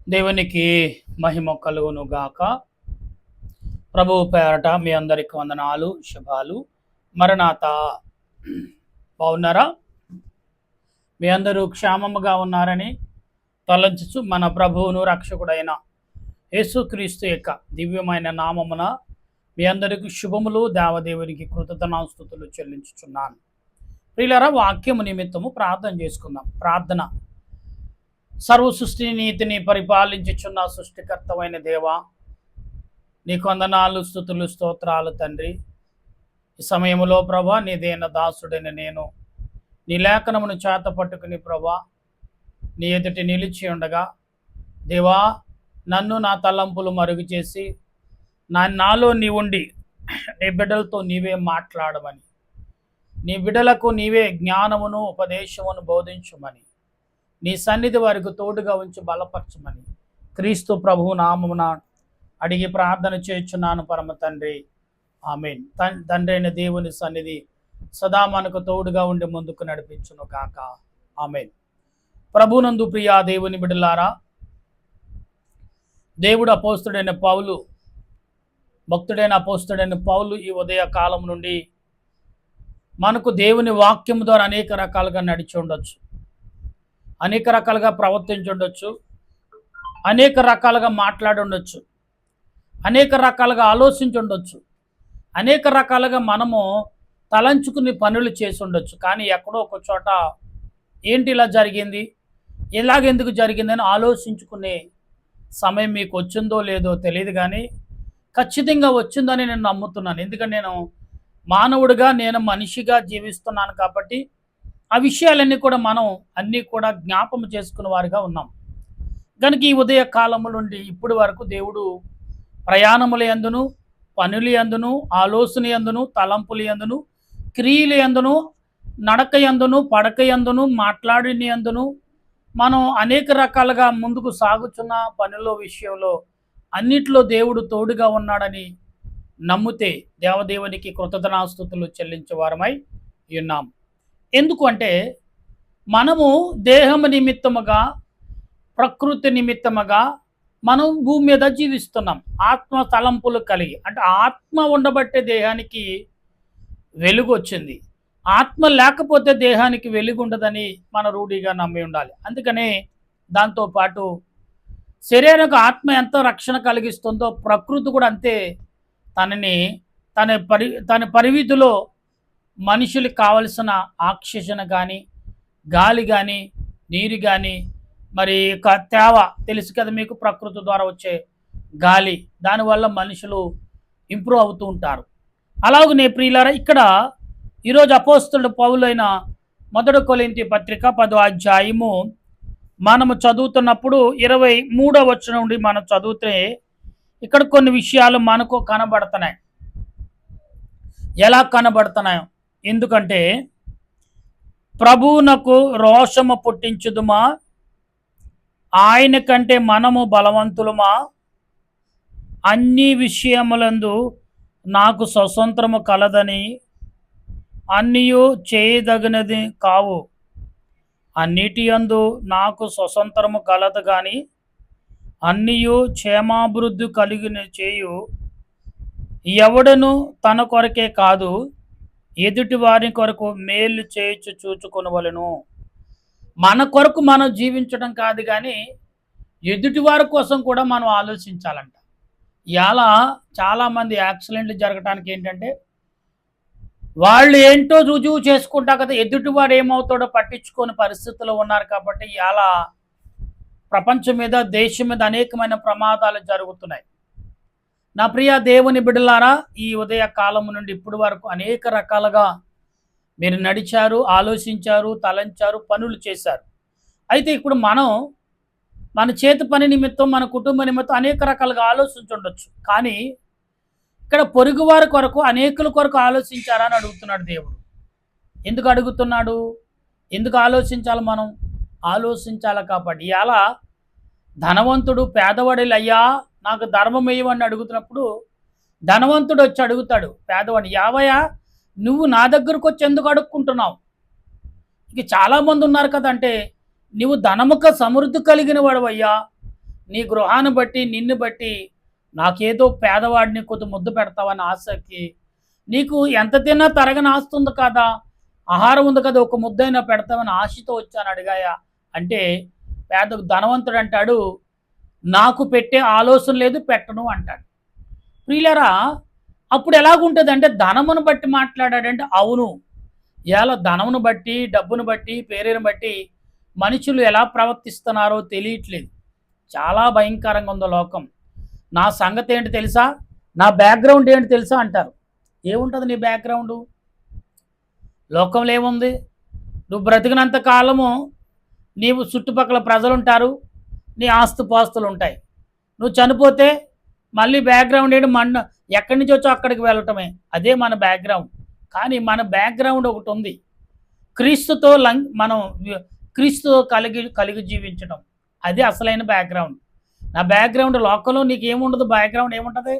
దేవునికి మహిమ కలుగును గాక. ప్రభువు పేరట మీ అందరికి వందనాలు, శుభాలు. మరణాత. బాగున్నారా? మీ అందరూ క్షేమముగా ఉన్నారని తలంచుచు మన ప్రభువును రక్షకుడైన యేసుక్రీస్తు యొక్క దివ్యమైన నామమున మీ అందరికి శుభములు, దేవదేవునికి కృతజ్ఞతాస్తుతులు చెల్లించుచున్నాను. ప్రియులారా, వాక్యము నిమిత్తము ప్రార్థన చేసుకుందాం. ప్రార్థన. సర్వ సృష్టిని నీతిని పరిపాలించుచున్న సృష్టికర్తమైన దేవా, నీకు వందనాలు, స్తుతులు, స్తోత్రాలు తండ్రి. ఈ సమయంలో ప్రభా, నీదైన దాసుడైన నేను నీ లేఖనమును చేత పట్టుకుని ప్రభా నీ ఎదుటి నిలిచి ఉండగా, దేవా నన్ను నా తలంపులు మరుగు చేసి నాలో నీ ఉండి నీ బిడ్డలతో నీవే మాట్లాడమని, నీ బిడ్డలకు నీవే జ్ఞానమును ఉపదేశమును బోధించుమని, నీ సన్నిధి వారికి తోడుగా ఉంచి బలపరచమని క్రీస్తు ప్రభువు నామమున అడిగి ప్రార్థన చేయుచున్నాను పరమ తండ్రి. ఆమేన్. తండ్రి అయిన దేవుని సన్నిధి సదా మనకు తోడుగా ఉండి ముందుకు నడిపించును గాక. ఆమేన్. ప్రభునందు ప్రియా దేవుని బిడ్డలారా, దేవుడు అపోస్తుడైన పౌలు, భక్తుడైన అపోస్తుడైన పౌలు ఈ ఉదయ కాలం నుండి మనకు దేవుని వాక్యం ద్వారా అనేక రకాలుగా నడిచి ఉండొచ్చు, అనేక రకాలుగా ప్రవర్తించి ఉండొచ్చు, అనేక రకాలుగా మాట్లాడి ఉండొచ్చు, అనేక రకాలుగా ఆలోచించి ఉండొచ్చు, అనేక రకాలుగా మనము తలంచుకుని పనులు చేసి ఉండొచ్చు. కానీ ఎక్కడో ఒక చోట ఏంటి ఇలా జరిగింది, ఎలాగెందుకు జరిగిందని ఆలోచించుకునే సమయం మీకు వచ్చిందో లేదో తెలియదు, కానీ ఖచ్చితంగా వచ్చిందని నేను నమ్ముతున్నాను. ఎందుకంటే నేను మానవుడిగా, నేను మనిషిగా జీవిస్తున్నాను కాబట్టి ఆ విషయాలన్నీ కూడా మనం అన్నీ కూడా జ్ఞాపం చేసుకున్న వారిగా ఉన్నాం. కనుక ఈ ఉదయ కాలము నుండి ఇప్పటి వరకు దేవుడు ప్రయాణముల యందును, పనుల యందును, ఆలోచన యందును, తలంపుల యందును, క్రియల యందును, నడక యందును, పడక యందును, మాట్లాడిన యందును, మనం అనేక రకాలుగా ముందుకు సాగుతున్న పనుల విషయంలో అన్నిట్లో దేవుడు తోడుగా ఉన్నాడని నమ్మితే దేవదేవునికి కృతజ్ఞతాస్తుతులు చెల్లించే వారమై ఉన్నాం. ఎందుకు అంటే మనము దేహము నిమిత్తముగా, ప్రకృతి నిమిత్తముగా మనం భూమి మీద జీవిస్తున్నాం. ఆత్మ తలంపులు కలిగి, అంటే ఆత్మ ఉండబట్టే దేహానికి వెలుగు వచ్చింది. ఆత్మ లేకపోతే దేహానికి వెలుగు ఉండదని మన రూఢిగా నమ్మి ఉండాలి. అందుకనే దాంతోపాటు శరీరానికి ఆత్మ ఎంత రక్షణ కలిగిస్తుందో ప్రకృతి కూడా అంతే తన పరిమితిలో మనుషులకు కావలసిన ఆక్సిజన్ కానీ, గాలి కానీ, నీరు కానీ, మరి తేవ తెలుసు కదా మీకు, ప్రకృతి ద్వారా వచ్చే గాలి, దానివల్ల మనుషులు ఇంప్రూవ్ అవుతూ ఉంటారు. అలాగనే ప్రియులారా, ఇక్కడ ఈరోజు అపోస్తలుడు పౌలైన 1 కొరింథీ పత్రిక 10వ అధ్యాయము మనము చదువుతున్నప్పుడు 23వ వచనం నుండి మనం చదివితే ఇక్కడ కొన్ని విషయాలు మనకు కనబడుతున్నాయి. ఎలా కనబడుతున్నాయో, ఎందుకంటే ప్రభువునకు రోషము పుట్టించుదుమా, ఆయన కంటే మనము బలవంతులమా, అన్ని విషయములందు నాకు స్వతంత్రము కలదని, అన్నియు చేయదగినది కావు, అన్నిటి యందు నాకు స్వతంత్రము కలదు కానీ అన్నియు క్షేమాభివృద్ధి కలిగిన చేయు, ఎవడను తన కొరకే కాదు ఎదుటి వారి కొరకు మేలు చేయించు చూచుకొనవలెను. మన కొరకు మనం జీవించడం కాదు, కానీ ఎదుటి వారి కోసం కూడా మనం ఆలోచించాలంట. ఇలా చాలామంది యాక్సిడెంట్లు జరగటానికి ఏంటంటే వాళ్ళు ఏంటో రుజువు చేసుకుంటా కదా, ఎదుటివాడు ఏమవుతాడో పట్టించుకోని పరిస్థితుల్లో ఉన్నారు. కాబట్టి ఇలా ప్రపంచం మీద, దేశం మీద అనేకమైన ప్రమాదాలు జరుగుతున్నాయి. నా ప్రియ దేవుని బిడ్డలారా, ఈ ఉదయ కాలం నుండి ఇప్పటి వరకు అనేక రకాలుగా మీరు నడిచారు, ఆలోచించారు, తలంచారు, పనులు చేశారు. అయితే ఇప్పుడు మన చేతి పని నిమిత్తం, మన కుటుంబ నిమిత్తం అనేక రకాలుగా ఆలోచించుండొచ్చు. కానీ ఇక్కడ పొరుగువారి కొరకు, అనేకుల కొరకు ఆలోచించారా అని అడుగుతున్నాడు దేవుడు. ఎందుకు అడుగుతున్నాడు? ఎందుకు ఆలోచించాలి? మనం ఆలోచించాలి కాబట్టి. ఇలా ధనవంతుడు పేదవాడిలు, అయ్యా నాకు ధర్మం వేయమని అడుగుతున్నప్పుడు ధనవంతుడు వచ్చి అడుగుతాడు పేదవాడిని, యావయ్యా నువ్వు నా దగ్గరకు వచ్చి ఎందుకు అడుక్కుంటున్నావు? ఇక చాలామంది ఉన్నారు కదా, అంటే నువ్వు ధనముక సమృద్ధి కలిగిన వాడు అయ్యా, నీ గృహాన్ని బట్టి నిన్ను బట్టి నాకేదో పేదవాడిని కొద్ది ముద్దు పెడతావని ఆశకి, నీకు ఎంత తిన్నా తరగని ఆస్తి ఉంది కదా, ఆహారం ఉంది కదా, ఒక ముద్దైనా పెడతామని ఆశతో వచ్చాను అడిగాయా అంటే ధనవంతుడు అంటాడు, నాకు పెట్టే ఆలోచన లేదు, పెట్టను అంటాడు. ప్రియులారా, అప్పుడు ఎలాగుంటుంది అంటే ధనమును బట్టి మాట్లాడాడంటే అవును, ఇలా ధనమును బట్టి, డబ్బును బట్టి, పేరును బట్టి మనుషులు ఎలా ప్రవర్తిస్తున్నారో తెలియట్లేదు. చాలా భయంకరంగా ఉందో లోకం. నా సంగతి ఏంటి తెలుసా, నా బ్యాక్గ్రౌండ్ ఏంటి తెలుసా అంటారు. ఏముంటుంది నీ బ్యాక్గ్రౌండు? లోకంలో ఏముంది? నువ్వు బ్రతికినంత కాలము నీవు చుట్టుపక్కల ప్రజలు ఉంటారు, నీ ఆస్తుపాస్తులు ఉంటాయి. నువ్వు చనిపోతే మళ్ళీ బ్యాక్గ్రౌండ్ ఏంటి? ఎక్కడి నుంచి వచ్చో అక్కడికి వెళ్ళటమే, అదే మన బ్యాక్గ్రౌండ్. కానీ మన బ్యాక్గ్రౌండ్ ఒకటి ఉంది, క్రీస్తుతో మనం క్రీస్తుతో కలిగి జీవించడం, అది అసలైన బ్యాక్గ్రౌండ్. నా బ్యాక్గ్రౌండ్ లోకంలో నీకు ఏముండదు, బ్యాక్గ్రౌండ్ ఏముంటుంది?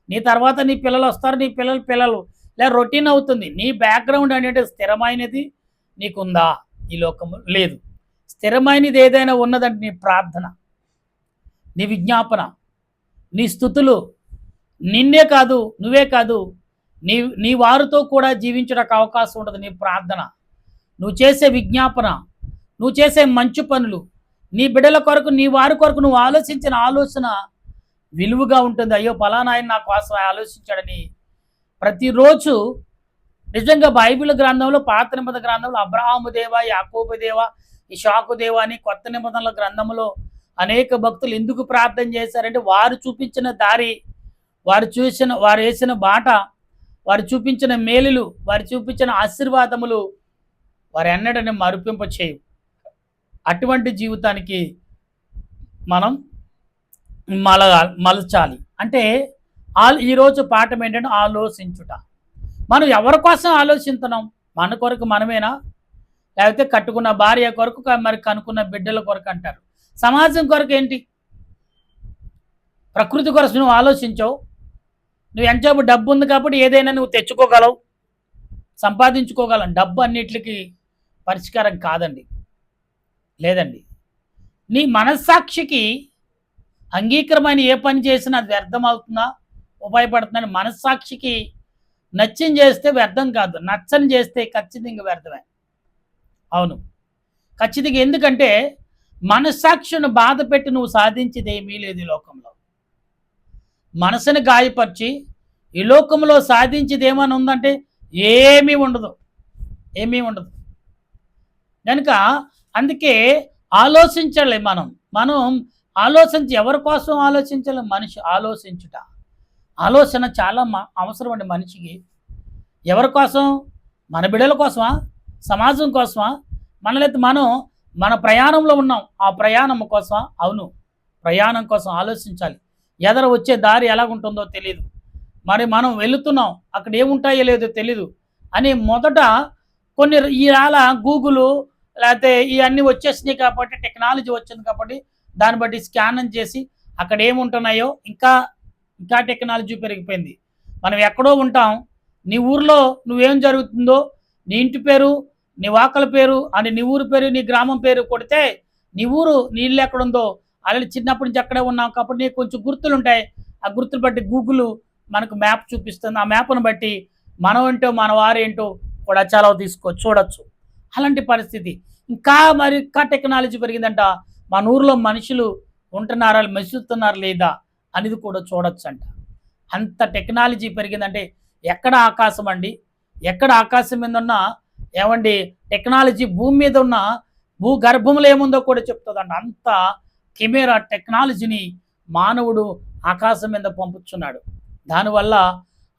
నీ తర్వాత నీ పిల్లలు వస్తారు, నీ పిల్లలు లేదా రొటీన్ అవుతుంది. నీ బ్యాక్గ్రౌండ్ అనేది స్థిరమైనది నీకుందా? ఈ లోకము లేదు. స్థిరమైనది ఏదైనా ఉన్నదంటే నీ ప్రార్థన, నీ విజ్ఞాపన, నీ స్థుతులు. నిన్నే కాదు, నువ్వే కాదు, నీ వారితో కూడా జీవించడానికి అవకాశం ఉంటుంది. నీ ప్రార్థన, నువ్వు చేసే విజ్ఞాపన, నువ్వు చేసే మంచి పనులు, నీ బిడ్డల కొరకు, నీ వారి కొరకు నువ్వు ఆలోచించిన ఆలోచన విలువగా ఉంటుంది. అయ్యో పలానా ఆయన నా కోసం ఆలోచించాడని ప్రతిరోజు. నిజంగా బైబిల్ గ్రంథంలో, పాత నిబంధన గ్రంథంలో అబ్రహాము దేవ, యాకోబు దేవ, ఇషాకు దేవ అని కొత్త నిబంధనల గ్రంథంలో అనేక భక్తులు ఎందుకు ప్రార్థన చేశారంటే వారు చూపించిన దారి, వారు వేసిన బాట, వారు చూపించిన మేలులు, వారు చూపించిన ఆశీర్వాదములు వారు ఎన్నడని మరుపింప చేయు. అటువంటి జీవితానికి మనం మలచాలి. అంటే ఈరోజు పాఠం ఏంటంటే ఆలోచించుట. మనం ఎవరి కోసం ఆలోచిస్తున్నాం? మన కొరకు మనమేనా? లేకపోతే కట్టుకున్న భార్య కొరకు, మరి కనుక్కున్న బిడ్డల కొరకు అంటారు. సమాజం కొరకు ఏంటి? ప్రకృతి కొరకు నువ్వు ఆలోచించవు. నువ్వు ఎంతసేపు డబ్బు ఉంది కాబట్టి ఏదైనా నువ్వు తెచ్చుకోగలవు, సంపాదించుకోగలవు. డబ్బు అన్నిటికీ పరిష్కారం కాదండి, లేదండి. నీ మనస్సాక్షికి అంగీకారమైన ఏ పని చేసినా అది వ్యర్థం అవుతుందా, ఉపయోగపడుతుందని మనస్సాక్షికి నచ్చింది చేస్తే వ్యర్థం కాదు, నచ్చని చేస్తే ఖచ్చితంగా వ్యర్థమే. అవును, ఖచ్చితంగా. ఎందుకంటే మనస్సాక్షిని బాధ పెట్టి నువ్వు సాధించేది ఏమీ లేదు ఈ లోకంలో. మనసుని గాయపరిచి ఈ లోకంలో సాధించేది ఏమైనా ఉందంటే ఏమీ ఉండదు, ఏమీ ఉండదు. కనుక అందుకే ఆలోచించాలి. మనం ఆలోచించి ఎవరి కోసం ఆలోచించాలి? మనిషి ఆలోచించుట, ఆలోచన చాలా అవసరం అండి మనిషికి. ఎవరి కోసం? మన బిడ్డల కోసమా, సమాజం కోసమా, మనం మన ప్రయాణంలో ఉన్నాం, ఆ ప్రయాణం కోసమా? అవును, ప్రయాణం కోసం ఆలోచించాలి. ఎదర వచ్చే దారి ఎలాగుంటుందో తెలియదు, మరి మనం వెళుతున్నాం అక్కడ ఏముంటాయో లేదో తెలీదు అని మొదట కొన్ని ఇవాళ గూగుల్ లేకపోతే ఇవన్నీ వచ్చేసినాయి కాబట్టి, టెక్నాలజీ వచ్చింది కాబట్టి దాన్ని బట్టి స్కాన్ చేసి అక్కడ ఏముంటున్నాయో ఇంకా టెక్నాలజీ పెరిగిపోయింది. మనం ఎక్కడో ఉంటాం, నీ ఊర్లో నువ్వేం జరుగుతుందో, నీ ఇంటి పేరు, నీ వాకల పేరు అని, నీ ఊరు పేరు, నీ గ్రామం పేరు కొడితే నీ ఊరు, నీ ఇల్లు ఎక్కడుందో, అలాగే చిన్నప్పటి నుంచి అక్కడే ఉన్నాం కాబట్టి నీకు కొంచెం గుర్తులు ఉంటాయి. ఆ గుర్తులు బట్టి గూగుల్ మనకు మ్యాప్ చూపిస్తుంది. ఆ మ్యాప్ను బట్టి మనం ఏంటో, మన వారేంటో కూడా చాలా చూడొచ్చు. అలాంటి పరిస్థితి. ఇంకా టెక్నాలజీ పెరిగిందంట. మన ఊర్లో మనుషులు ఉంటున్నారా, మెసులుతున్నారు లేదా అనేది కూడా చూడొచ్చు అంట. అంత టెక్నాలజీ పెరిగిందంటే ఎక్కడ ఆకాశం అండి, ఎక్కడ ఆకాశం మీద ఉన్న ఏమండి టెక్నాలజీ భూమి మీద ఉన్న భూగర్భంలో ఏముందో కూడా చెప్తుందంట. అంత కెమెరా టెక్నాలజీని మానవుడు ఆకాశం మీద పంపుతున్నాడు. దానివల్ల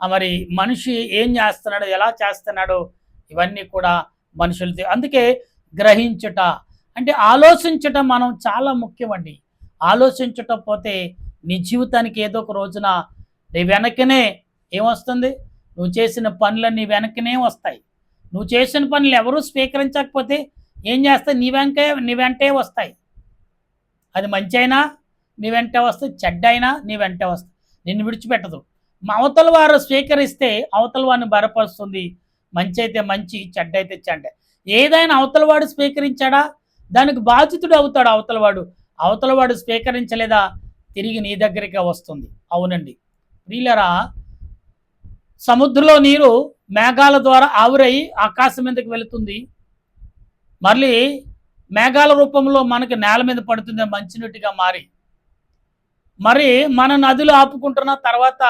మరి మనిషి ఏం చేస్తున్నాడో, ఎలా చేస్తున్నాడో ఇవన్నీ కూడా మనుషులు. అందుకే గ్రహించుట అంటే ఆలోచించటం మనం చాలా ముఖ్యమండి. ఆలోచించటం పోతే నీ జీవితానికి ఏదో ఒక రోజున నీ వెనకనే ఏమొస్తుంది? నువ్వు చేసిన పనులన్నీ వెనకనే వస్తాయి. నువ్వు చేసిన పనులు ఎవరూ స్వీకరించకపోతే ఏం చేస్తాయి? నీ వెంటే వస్తాయి. అది మంచి అయినా నీ వెంటే వస్తాయి, చెడ్డ అయినా నీ వెంటే వస్తాయి, నిన్ను విడిచిపెట్టదు. అవతల వారు స్వీకరిస్తే అవతల వారిని బలపరుస్తుంది. మంచి అయితే మంచి, చెడ్డ అయితే చెడ్డ. ఏదైనా అవతల వాడు స్వీకరించాడా దానికి బాధితుడు అవుతాడు అవతల వాడు. అవతల వాడు స్వీకరించలేదా తిరిగి నీ దగ్గరికే వస్తుంది. అవునండి ప్రియులారా, సముద్రంలో నీరు మేఘాల ద్వారా ఆవిరై ఆకాశం మీదకి వెళుతుంది. మళ్ళీ మేఘాల రూపంలో మనకి నేల మీద పడుతుంది మంచినీటిగా మారి. మరి మన నదులు ఆపుకుంటున్న తర్వాత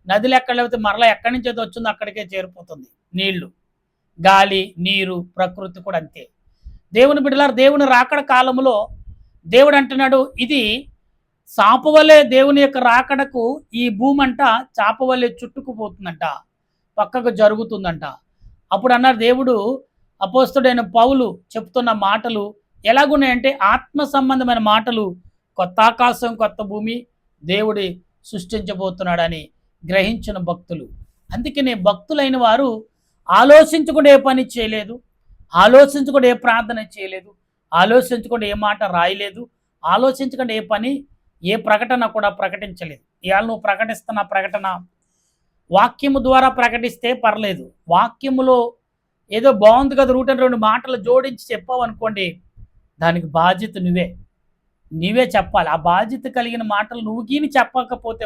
నదులు ఎక్కడ లేకపోతే మరలా ఎక్కడి నుంచి అయితే వచ్చిందో అక్కడికే చేరిపోతుంది నీళ్లు. గాలి, నీరు, ప్రకృతి కూడా అంతే. దేవుని బిడ్డలారా, దేవుని రాకడ కాలంలో దేవుడు అంటున్నాడు, ఇది చాపవలే దేవుని యొక్క రాకడకు ఈ భూమి అంట చాపవలే చుట్టుకుపోతుందంట, పక్కకు జరుగుతుందంట. అప్పుడు అన్నారు దేవుడు, అపోస్తలుడైన పౌలు చెప్తున్న మాటలు ఎలాగున్నాయంటే ఆత్మ సంబంధమైన మాటలు. కొత్త ఆకాశం కొత్త భూమి దేవుడి సృష్టించబోతున్నాడని గ్రహించిన భక్తులు. అందుకనే భక్తులైన వారు ఆలోచించుకుంటే ఏ పని చేయలేదు, ఆలోచించుకుంటే ఏ ప్రార్థన చేయలేదు, ఆలోచించుకుంటే ఏ మాట రాయలేదు, ఆలోచించుకుంటే ఏ పని ఏ ప్రకటన కూడా ప్రకటించలేదు. ఇవాళ నువ్వు ప్రకటిస్తున్న ప్రకటన వాక్యము ద్వారా ప్రకటిస్తే పర్లేదు. వాక్యములో ఏదో బాగుంది కదా రూట్ అని 2 మాటలు జోడించి చెప్పావు అనుకోండి, దానికి బాధ్యత నీవే చెప్పాలి. ఆ బాధ్యత కలిగిన మాటలు నువ్వు గీని చెప్పకపోతే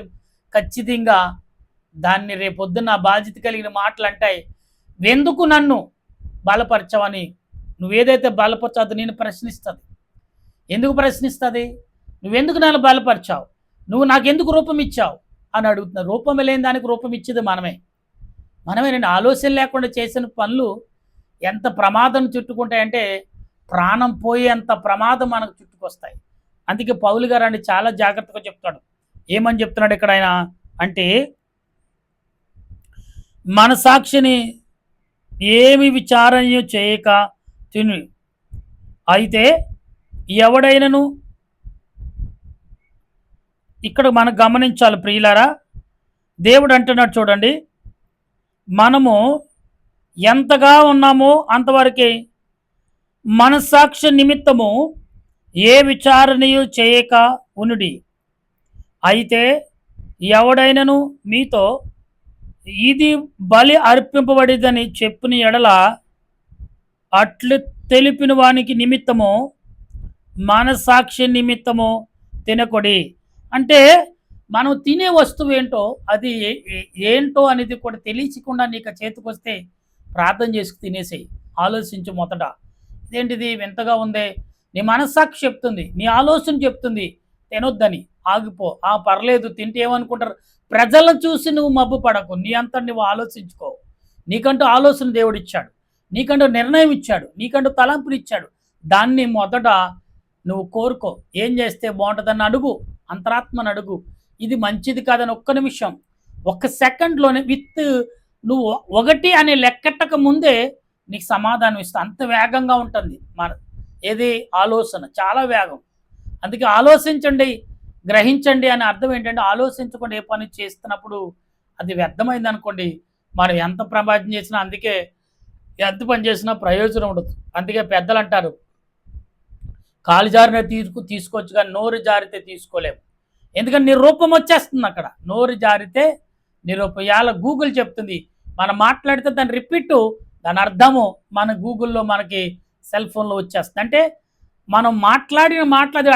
ఖచ్చితంగా దాన్ని రేపొద్దున్న ఆ బాధ్యత కలిగిన మాటలు అంటాయి, ఎందుకు నన్ను బలపరచవని. నువ్వేదైతే బలపరచావు నేను ప్రశ్నిస్తుంది. ఎందుకు ప్రశ్నిస్తుంది? నువ్వెందుకు నన్ను బలపరిచావు, నువ్వు నాకెందుకు రూపం ఇచ్చావు అని అడుగుతున్నారు. రూపం లేని దానికి రూపం ఇచ్చేది మనమే. నేను ఆలోచన లేకుండా చేసిన పనులు ఎంత ప్రమాదం చుట్టుకుంటాయంటే ప్రాణం పోయేంత ప్రమాదం మనకు చుట్టుకొస్తాయి. అందుకే పౌలు గారు అండి చాలా జాగ్రత్తగా చెప్తాడు. ఏమని చెప్తున్నాడు ఇక్కడ ఆయన అంటే, మన సాక్షిని ఏమి విచారణ చేయక తిని అయితే ఎవడైనను, ఇక్కడ మనం గమనించాలి ప్రియులారా, దేవుడు అంటున్నాడు చూడండి, మనము ఎంతగా ఉన్నామో అంతవరకే మనస్సాక్షి నిమిత్తము ఏ విచారణయు చేయక ఉనుడి. అయితే ఎవడైనను మీతో ఇది బలి అర్పింపబడిదని చెప్పిన ఎడల అట్లు తెలిపిన వానికి నిమిత్తము మనస్సాక్షి నిమిత్తము తినకొడి. అంటే మనం తినే వస్తువు ఏంటో అది ఏంటో అనేది కూడా తెలియకుండా నీకు చేతికొస్తే ప్రార్థన చేసుకు తినేసేయి. ఆలోచించు మొదట, ఇదేంటిది వింతగా ఉందే, నీ మనస్సాక్షి చెప్తుంది, నీ ఆలోచన చెప్తుంది తినొద్దని. ఆగిపో, పర్లేదు తింటే ఏమనుకుంటారు. ప్రజలను చూసి నువ్వు మబ్బు పడకు, నీ అంతా నువ్వు ఆలోచించుకో. నీకంటూ ఆలోచన దేవుడు ఇచ్చాడు, నీకంటూ నిర్ణయం ఇచ్చాడు, నీకంటూ తలంపులు ఇచ్చాడు. దాన్ని మొదట నువ్వు కోరుకో. ఏం చేస్తే బాగుంటుందని అడుగు, అంతరాత్మను అడుగు. ఇది మంచిది కాదని ఒక్క నిమిషం, ఒక్క సెకండ్లోనే నువ్వు 1 అనే లెక్కట్టక ముందే నీకు సమాధానం ఇస్తా. అంత వేగంగా ఉంటుంది ఏది ఆలోచన, చాలా వేగం. అందుకే ఆలోచించండి, గ్రహించండి అని అర్థం ఏంటంటే, ఆలోచించకుండా ఏ పని చేస్తున్నప్పుడు అది వ్యర్థమైంది అనుకోండి, మనం ఎంత ప్రమాదం చేసినా, అందుకే ఎంత పని చేసినా ప్రయోజనం ఉండదు. అందుకే పెద్దలు అంటారు, కాలు జారిన తీసుకోవచ్చు కానీ నోరు జారితే తీసుకోలేము. ఎందుకంటే నీ రూపం వచ్చేస్తుంది అక్కడ. నోరు జారితే నీ రూపం. ఇవాళ గూగుల్ చెప్తుంది, మనం మాట్లాడితే దాని రిపీట్, దాని అర్థము మన గూగుల్లో మనకి సెల్ ఫోన్లో వచ్చేస్తుంది. అంటే మనం మాట్లాడి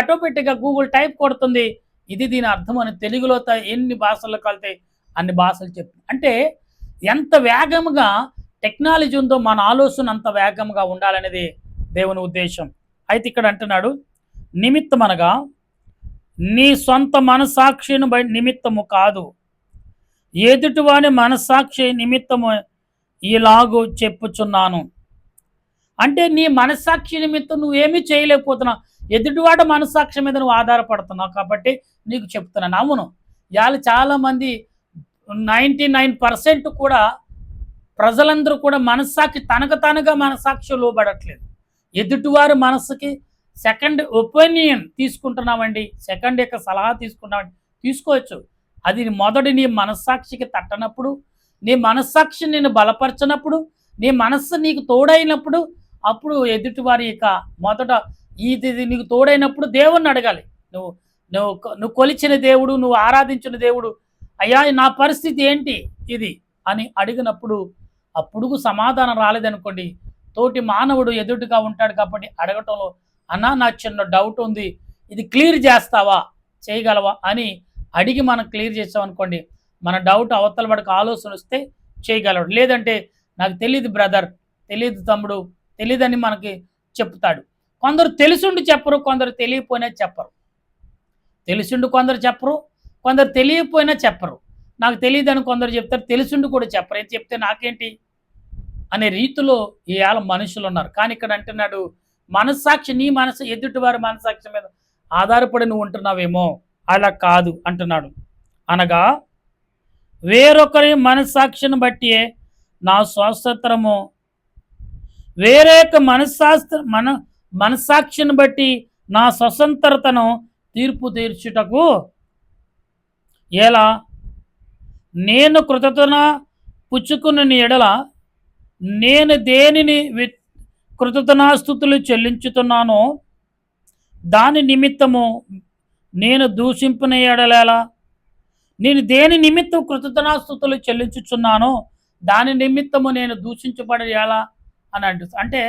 ఆటోమేటిక్గా గూగుల్ టైప్ కొడుతుంది, ఇది దీని అర్థం అని. తెలుగులో ఎన్ని భాషల్లో కలితే అన్ని భాషలు చెప్తుంది. అంటే ఎంత వేగంగా టెక్నాలజీ ఉందో మన ఆలోచన అంత వేగంగా ఉండాలనేది దేవుని ఉద్దేశం. అయితే ఇక్కడ అంటున్నాడు, నిమిత్తమనగా నీ సొంత మనస్సాక్షిని నిమిత్తము కాదు, ఎదుటివాని మనస్సాక్షి నిమిత్తము ఇలాగూ చెప్పుచున్నాను. అంటే నీ మనస్సాక్షి నిమిత్తం నువ్వేమీ చేయలేకపోతున్నావు, ఎదుటివాడు మనస్సాక్షి మీద నువ్వు ఆధారపడుతున్నావు కాబట్టి నీకు చెప్తున్నాను. అవును, ఇవాళ చాలామంది 99% కూడా ప్రజలందరూ కూడా మనస్సాక్షి తనగా మనస్సాక్షి లోబడట్లేదు. ఎదుటివారి మనస్సుకి సెకండ్ ఒపీనియన్ తీసుకుంటున్నామండి, సెకండ్ యొక్క సలహా తీసుకుంటామండి. తీసుకోవచ్చు, అది మొదటి నీ మనస్సాక్షికి తట్టనప్పుడు, నీ మనస్సాక్షి నేను బలపరచినప్పుడు, నీ మనస్సు నీకు తోడైనప్పుడు, అప్పుడు ఎదుటివారి యొక్క మొదట ఇది నీకు తోడైనప్పుడు దేవుణ్ణి అడగాలి. నువ్వు కొలిచిన దేవుడు, నువ్వు ఆరాధించిన దేవుడు, అయ్యా నా పరిస్థితి ఏంటి ఇది అని అడిగినప్పుడు అప్పుడు సమాధానం రాలేదనుకోండి, తోటి మానవుడు ఎదుటిగా ఉంటాడు కాబట్టి అడగటంలో, అన్నా నాకు చిన్న డౌట్ ఉంది, ఇది క్లియర్ చేస్తావా, చేయగలవా అని అడిగి మనం క్లియర్ చేసామనుకోండి, మన డౌట్ అవతల వాడికి ఆలోచన వస్తే చేయగలడు. లేదంటే నాకు తెలియదు బ్రదర్, తెలియదు తమ్ముడు, తెలియదని మనకి చెప్తాడు. కొందరు తెలిసుండి చెప్పరు, కొందరు తెలియకపోయినా చెప్పరు. తెలిసిండు కొందరు చెప్పరు, కొందరు తెలియకపోయినా చెప్పరు. నాకు తెలియదని కొందరు చెప్తారు, తెలిసిండు కూడా చెప్పరు. ఏం చెప్తే నాకేంటి అనే రీతిలో ఇవాళ మనుషులు ఉన్నారు. కానీ ఇక్కడ అంటున్నాడు, మనస్సాక్షి, నీ మనసు ఎదుటివారి మనస్సాక్షి మీద ఆధారపడి నువ్వు ఉంటున్నావేమో, అలా కాదు అంటున్నాడు. అనగా వేరొకరి మనస్సాక్షిని బట్టి నా స్వాతంత్రము, వేరే మనస్సాక్షిని బట్టి నా స్వతంత్రతను తీర్పు తీర్చుటకు ఎలా నేను కృతజ్ఞత పుచ్చుకున్న ఎడల నేను దేనిని కృతజ్ఞతాస్తుతులు చెల్లించుతున్నానో దాని నిమిత్తము నేను దూషింపున ఎడలేలా, నేను దేని నిమిత్తం కృతజ్ఞతాస్తుతులు చెల్లించుచున్నానో దాని నిమిత్తము నేను దూషించబడి ఎలా అని అంటే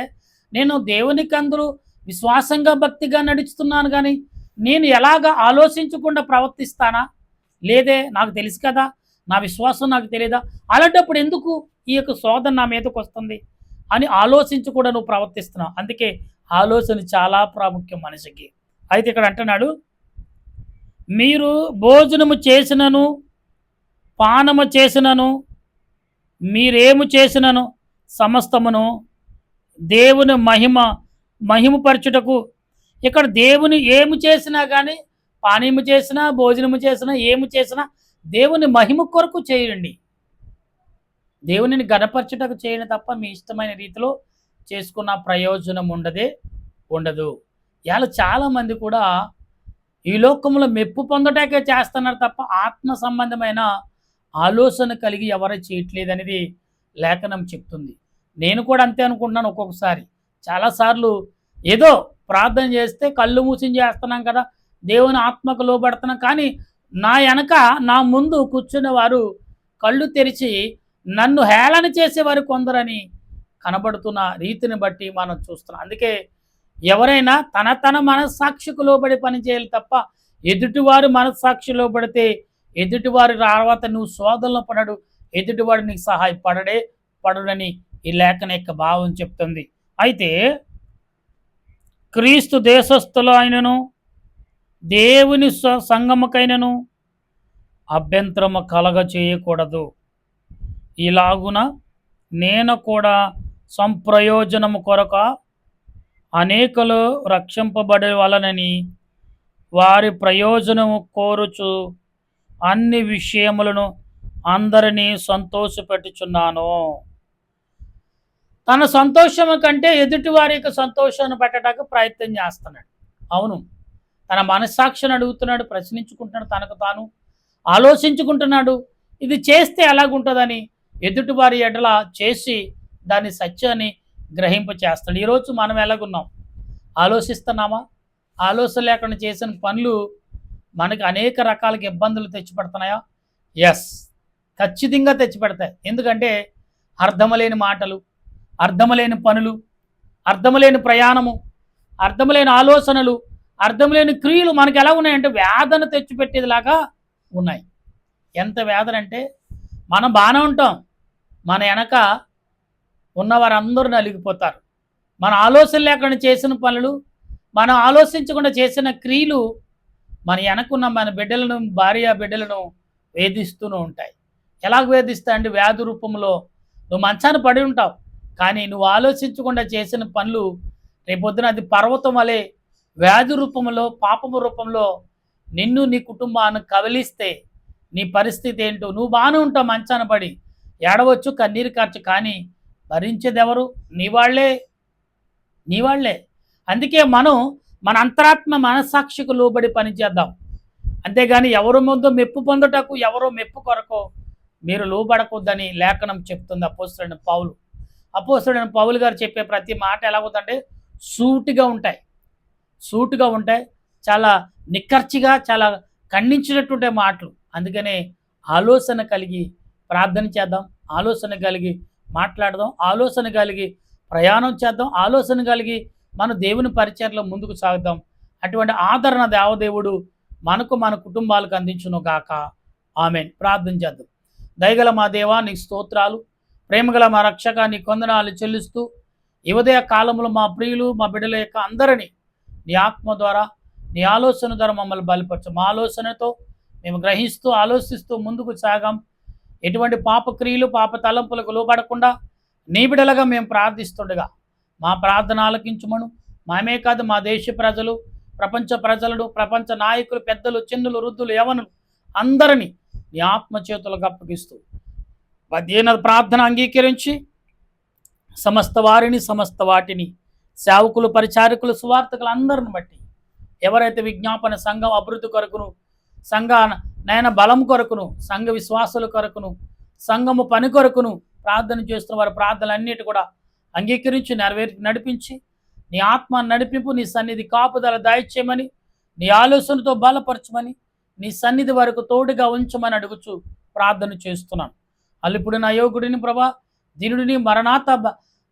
నేను దేవునికి అందరూ విశ్వాసంగా భక్తిగా నడుచుతున్నాను, కానీ నేను ఎలాగ ఆలోచించకుండా ప్రవర్తిస్తానా, లేదే నాకు తెలుసు కదా, నా విశ్వాసం నాకు తెలియదా, అలాంటప్పుడు ఎందుకు ఈ యొక్క శోధన నా మీదకి వస్తుంది అని ఆలోచించి కూడా నువ్వు ప్రవర్తిస్తున్నావు. అందుకే ఆలోచన చాలా ప్రాముఖ్యం మనిషికి. అయితే ఇక్కడ అంటున్నాడు, మీరు భోజనము చేసినను పానము చేసినను మీరేము చేసినను సమస్తమును దేవుని మహిమపరచుటకు. ఇక్కడ దేవుని ఏమి చేసినా కానీ, పానీయము చేసినా, భోజనము చేసినా, ఏమి చేసినా దేవుని మహిమ కొరకు చేయండి. దేవునిని గణపరచుటకు చేయని తప్ప మీ ఇష్టమైన రీతిలో చేసుకున్న ప్రయోజనం ఉండదు. ఇలా చాలామంది కూడా ఈ లోకంలో మెప్పు పొందటాకే చేస్తున్నారు తప్ప ఆత్మ సంబంధమైన ఆలోచన కలిగి ఎవరు చేయట్లేదు అనేది లేఖనం చెప్తుంది. నేను కూడా అంతే అనుకుంటున్నాను. ఒక్కొక్కసారి చాలాసార్లు ఏదో ప్రార్థన చేస్తే కళ్ళు మూసిని చేస్తున్నాం కదా, దేవుని ఆత్మకు లోబడుతున్నాం, కానీ నా ముందు కూర్చున్న వారు కళ్ళు తెరిచి నన్ను హేళన చేసేవారు కొందరని కనబడుతున్న రీతిని బట్టి మనం చూస్తున్నాం. అందుకే ఎవరైనా తన మనస్సాక్షికి లోబడి పని చేయాలి తప్ప ఎదుటివారు మనస్సాక్షి లోబడితే ఎదుటివారి తర్వాత నువ్వు శోధనలో పడడు, ఎదుటివాడు నీకు పడడని ఈ లేఖన యొక్క భావం చెప్తుంది. అయితే క్రీస్తు దేశస్థుల అయినను దేవుని సంగముకైనను అభ్యంతరము కలగ చేయకూడదు. ఇలాగున నేను కూడా సంప్రయోజనము కొరక అనేకులు రక్షింపబడే వలనని వారి ప్రయోజనము కోరుచు అన్ని విషయములను అందరినీ సంతోషపెట్టుచున్నాను. తన సంతోషము కంటే ఎదుటి వారి యొక్క సంతోషాన్ని పెట్టడానికి ప్రయత్నం చేస్తున్నాడు. అవును, తన మనస్సాక్షిని అడుగుతున్నాడు, ప్రశ్నించుకుంటున్నాడు, తనకు తాను ఆలోచించుకుంటున్నాడు. ఇది చేస్తే ఎలాగుంటుందని ఎదుటి వారి ఎడల చేసి దాని సత్యాన్ని గ్రహింప చేస్తాడు. ఈరోజు మనం ఎలాగున్నాం, ఆలోచిస్తున్నామా? ఆలోచన లేకుండా చేసిన పనులు మనకి అనేక రకాలకి ఇబ్బందులు తెచ్చిపెడుతున్నాయా? ఎస్, ఖచ్చితంగా తెచ్చిపెడతాయి. ఎందుకంటే అర్థమలేని మాటలు, అర్థమలేని పనులు, అర్థమలేని ప్రయాణము, అర్థమలేని ఆలోచనలు, అర్థమలేని క్రియలు మనకి ఎలా ఉన్నాయంటే వేదన తెచ్చిపెట్టేదిలాగా ఉన్నాయి. ఎంత వేదన అంటే మనం బాగానే ఉంటాం, మన వెనక ఉన్నవారందరూ నలిగిపోతారు. మన ఆలోచన లేకుండా చేసిన పనులు, మనం ఆలోచించకుండా చేసిన క్రియలు మన వెనకున్న మన బిడ్డలను, భార్య బిడ్డలను వేధిస్తూనే ఉంటాయి. ఎలాగ వేధిస్తాయండి? వ్యాధి రూపంలో. నువ్వు మంచాన పడి ఉంటావు, కానీ నువ్వు ఆలోచించకుండా చేసిన పనులు రేపొద్దున అది పర్వతం వలె వ్యాధి రూపంలో, పాపము రూపంలో నిన్ను నీ కుటుంబాన్ని కదిలిస్తే నీ పరిస్థితి ఏంటో. నువ్వు బాగానే ఉంటావు, మంచాన పడి ఏడవచ్చు, కన్నీరు కార్చు, కానీ భరించేది ఎవరు? నీ వాళ్ళే. అందుకే మనం మన అంతరాత్మ మనస్సాక్షికి లోబడి పనిచేద్దాం. అంతేగాని ఎవరు ముందు మెప్పు పొందుటకు, ఎవరో మెప్పు కొరకు మీరు లోబడకూడదని లేఖనం చెప్తుంది. అపోస్తలుడైన పౌలు గారు చెప్పే ప్రతి మాట ఎలాగవుతుందంటే సూటిగా ఉంటాయి, చాలా నిక్కర్చిగా, చాలా ఖండించినట్టుంటే మాటలు. అందుకనే ఆలోచన కలిగి ప్రార్థన చేద్దాం, ఆలోచన కలిగి మాట్లాడదాం, ఆలోచన కలిగి ప్రయాణం చేద్దాం, ఆలోచన కలిగి మన దేవుని పరిచర్లో ముందుకు సాగుదాం. అటువంటి ఆదరణ దేవదేవుడు మనకు మన కుటుంబాలకు అందించును గాక. ఆమెన్. ప్రార్థన చేద్దాం. దయగల మా దేవా, నీకు స్తోత్రాలు. ప్రేమగల మా రక్షక, నీ కొందనాలు చెల్లిస్తూ ఈ ఉదయ కాలంలో మా ప్రియులు, మా బిడ్డల యొక్క అందరినీ నీ ఆత్మ ద్వారా, నీ ఆలోచన ద్వారా మమ్మల్ని బలపరచు. మా ఆలోచనతో మేము గ్రహిస్తూ ఆలోచిస్తూ ముందుకు సాగాం. ఎటువంటి పాపక్రియలు, పాప తలంపులకు లోబడకుండా నీ బిడ్డలుగా మేము ప్రార్థిస్తుండగా మా ప్రార్థన ఆలకించుమను. మేమే కాదు, మా దేశ ప్రజలు, ప్రపంచ ప్రజలను, ప్రపంచ నాయకులు, పెద్దలు, చిన్నులు, వృద్ధులు, యవనులు అందరినీ నీ ఆత్మ చేతులకు అప్పగిస్తూ దీన ప్రార్థన అంగీకరించి సమస్త వారిని, సమస్త వాటిని, సేవకులు, పరిచారకులు, సువార్తకులు అందరిని బట్టి ఎవరైతే విజ్ఞాపన సంఘం అభివృద్ధి కొరకును, సంఘ నయన బలం కొరకును, సంఘ విశ్వాసుల కొరకును, సంఘము పని కొరకును ప్రార్థన చేస్తున్న వారి ప్రార్థనలన్నిటి కూడా అంగీకరించి నడిపించి నీ ఆత్మ నడిపింపు, నీ సన్నిధి కాపుదల దయచేయమని, నీ ఆలోచనతో బలపరచమని, నీ సన్నిధి వరకు తోడుగా ఉంచమని అడుగుచు ప్రార్థన చేస్తున్నాను. అల్లిప్పుడు నా యోగుడిని ప్రభా, దీనుడిని,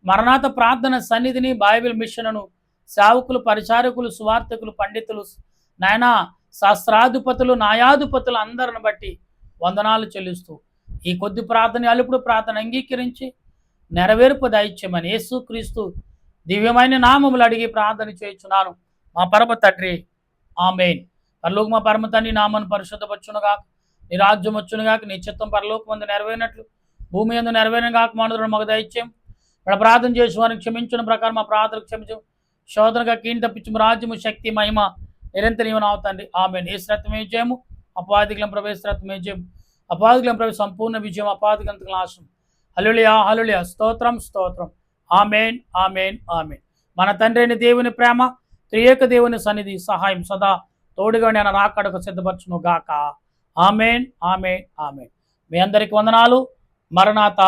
మరణాత ప్రార్థన సన్నిధిని, బైబిల్ మిషన్ను, సేవకులు, పరిచారకులు, సువార్తకులు, పండితులు, నాయన శాస్త్రాధిపతులు, న్యాయాధిపతులు అందరిని బట్టి వందనాలు చెల్లిస్తూ ఈ కొద్ది ప్రార్థన, అల్లుపుడు ప్రార్థన అంగీకరించి నెరవేర్పు దయచేయమని యేసుక్రీస్తు దివ్యమైన నామములు అడిగి ప్రార్థన చేయుచున్నాను మా పరమ తండ్రి. ఆమేన్. పరలోక మా పరమ తండ్రి నామను పరిశుద్ధపరచునుగాక, నీ రాజ్యం వచ్చునుగాక, నీ చిత్తం పరలోకమందు నెరవేరినట్లు భూమి యందు నెరవేరునుగాక. మానవుడు మాకు దయచేయం. ఇక్కడ ప్రార్థన చేసి వారిని క్షమించిన ప్రకారం మా ప్రార్థనకు క్షమించు. శోధనగా కీని తప్పించు. రాజ్యము, శక్తి, మహిమ నిరంతరం అవుతండి. ఆమేన్. ఏ శ్రత్వమే జయము, అపాధికులం ప్రవేశ శ్రత్వమే జయము, అపాధికులం ప్రవేశ సంపూర్ణ విజయం, అపాధికంతకు నాశనం. హల్లెలూయా, హల్లెలూయా, స్తోత్రం, స్తోత్రం. ఆమేన్, ఆమేన్, ఆమేన్. మన తండ్రి అయిన దేవుని ప్రేమ, త్రియేక దేవుని సన్నిధి, సహాయం సదా తోడుగా నేను రాకడకు సిద్ధపరచును గాక. ఆమేన్, ఆమేన్, ఆమేన్. మీ అందరికి వందనాలు. మరణాత.